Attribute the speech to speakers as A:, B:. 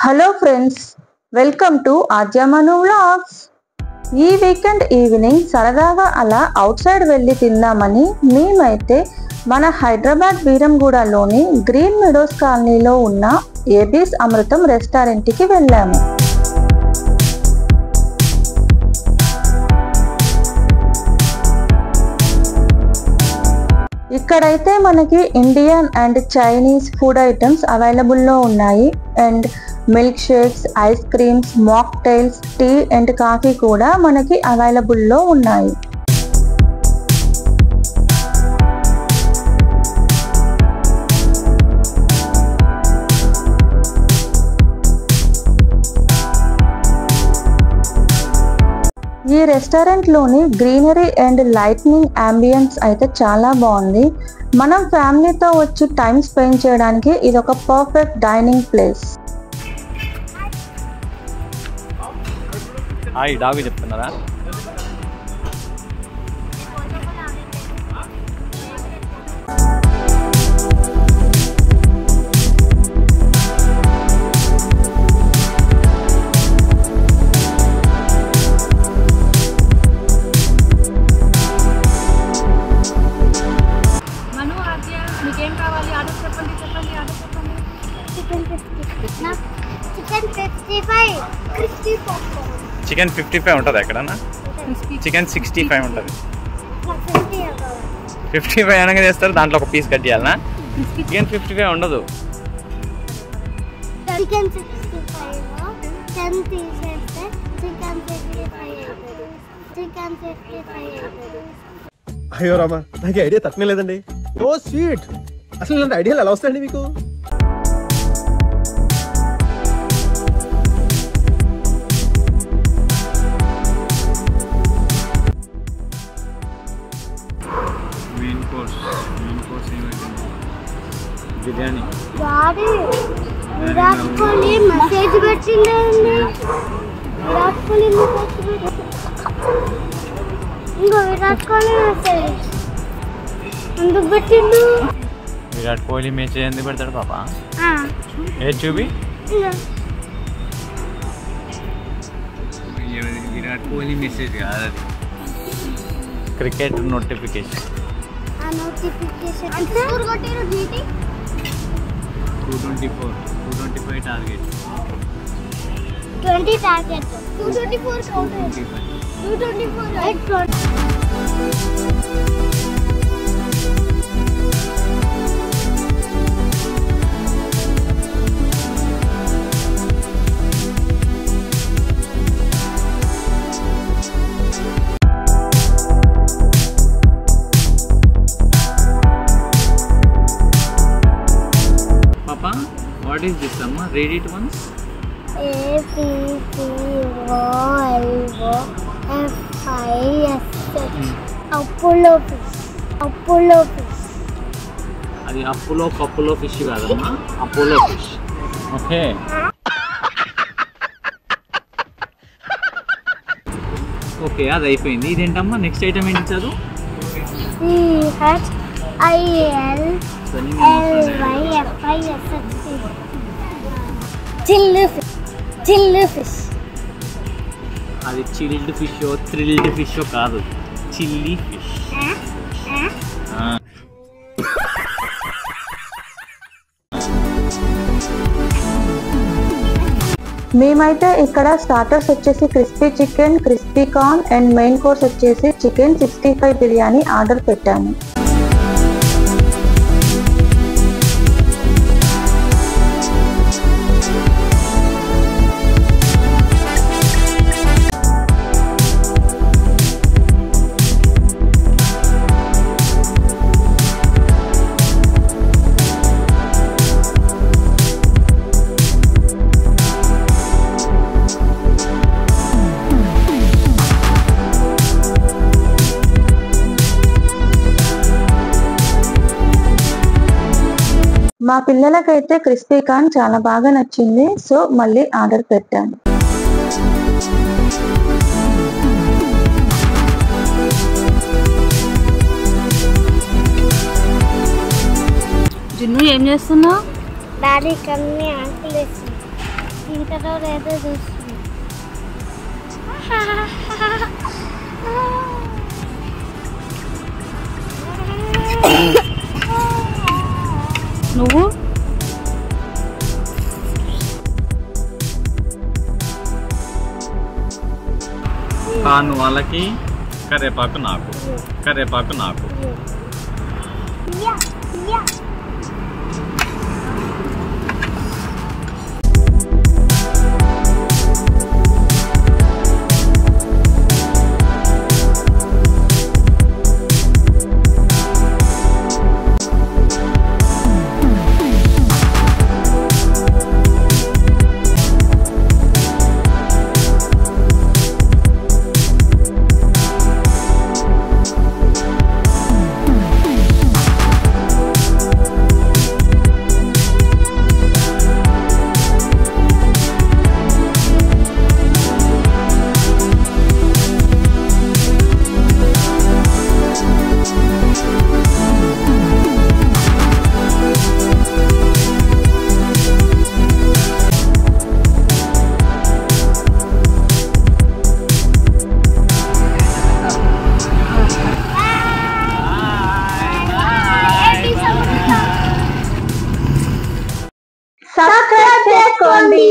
A: Hello friends, welcome to ఆద్యమను vlogs. ఈ weekend evening సరదాగా అలా అవుట్ సైడ్ వెళ్ళి తిందామని మేమైతే మన హైదరాబాద్ బీరంగూడలోని గ్రీన్ మెడోస్ కాలనీలో ఉన్న ఏబీస్ అమృతం రెస్టారెంట్కి వెళ్ళాము. ఇక్కడైతే మనకి Indian and Chinese food items అవైలబుల్లో ఉన్నాయి. And milk shakes, ice creams, mocktails, tea and coffee కూడా మనకి అవైలబుల్లో ఉన్నాయి. ఈ రెస్టారెంట్లోని గ్రీనరీ అండ్ లైట్నింగ్ అంబియన్స్ అయితే చాలా బాగుంది. మనం ఫ్యామిలీతో వచ్చి టైం స్పెండ్ చేయడానికి ఇది ఒక పర్ఫెక్ట్ డైనింగ్ ప్లేస్.
B: చెప్తున్నారా? చికెన్ 55 ఉంటుంది ఎక్కడన్నా. చికెన్ 65 ఉంటుంది. 55 అనగా చేస్తారు, దాంట్లో ఒక పీస్ కట్ చేయాలనా? చికెన్ 55 ఉండదు.
C: అయ్యో రామా, నాకు ఐడియా తక్కువ లేదండి. ఓ స్వీట్, అసలు ఇలాంటి ఐడియాలు ఎలా వస్తాయండి మీకు?
B: బిర్యానీ.
D: విరాట్ కోహ్లీ మెసేజ్ పెట్టిండండి. విరాట్ కోహ్లీ ఇంకో విరాట్ కోహ్లీ మెసేజ్ ఎందుకు పెట్టిండు?
B: విరాట్ కోహ్లీ మెసేజ్ ఎందుకు పెడతాడు పాప? ఏ చూపి. విరాట్ కోహ్లీ మెసేజ్ కాదు అది, క్రికెట్ నోటిఫికేషన్.
D: ఆ నోటిఫికేషన్ అంటే స్కోర్ కొట్టిరు GT
B: 225 target.
D: 20 target 224 count 224
B: What is this, Amma? Read it once.
D: APPOLOFISH. Apollo fish. Apollo fish.
B: అది అపోలో కప్పులో ఫిష్ కాదమ్మా, అపోలో ఫిష్. ఓకే. ఓకే, అది అయిపోయింది. ఇదేంటమ్మా నెక్స్ట్ ఐటమ్ ఏంటి చదువు?
D: Chilled fish.
B: అది చిల్డ్ ఫిష్ థ్రిల్డ్ ఫిష్ కాదు, చిల్లీ ఫిష్.
A: మేమైతే ఇక్కడ స్టార్టర్స్ వచ్చేసి crispy chicken, crispy corn and main course వచ్చేసి చికెన్ 65 బిర్యానీ ఆర్డర్ పెట్టాము. మా పిల్లలకైతే క్రిస్పీ కార్న్ చాలా బాగా నచ్చింది, సో మళ్ళీ ఆర్డర్ పెట్టాను.
E: జిన్ను ఏం చేస్తున్నావు?
D: డాడీ కన్నీ ఆకలేసి తింటారో లేదో చూస్తుంది.
A: నువ్వు
B: కాను వాళ్ళకి కరేపాకు నాకు, కరేపాకు నాకు.
D: యా యా
A: సబ్స్క్రైబ్ చేసుకోండి.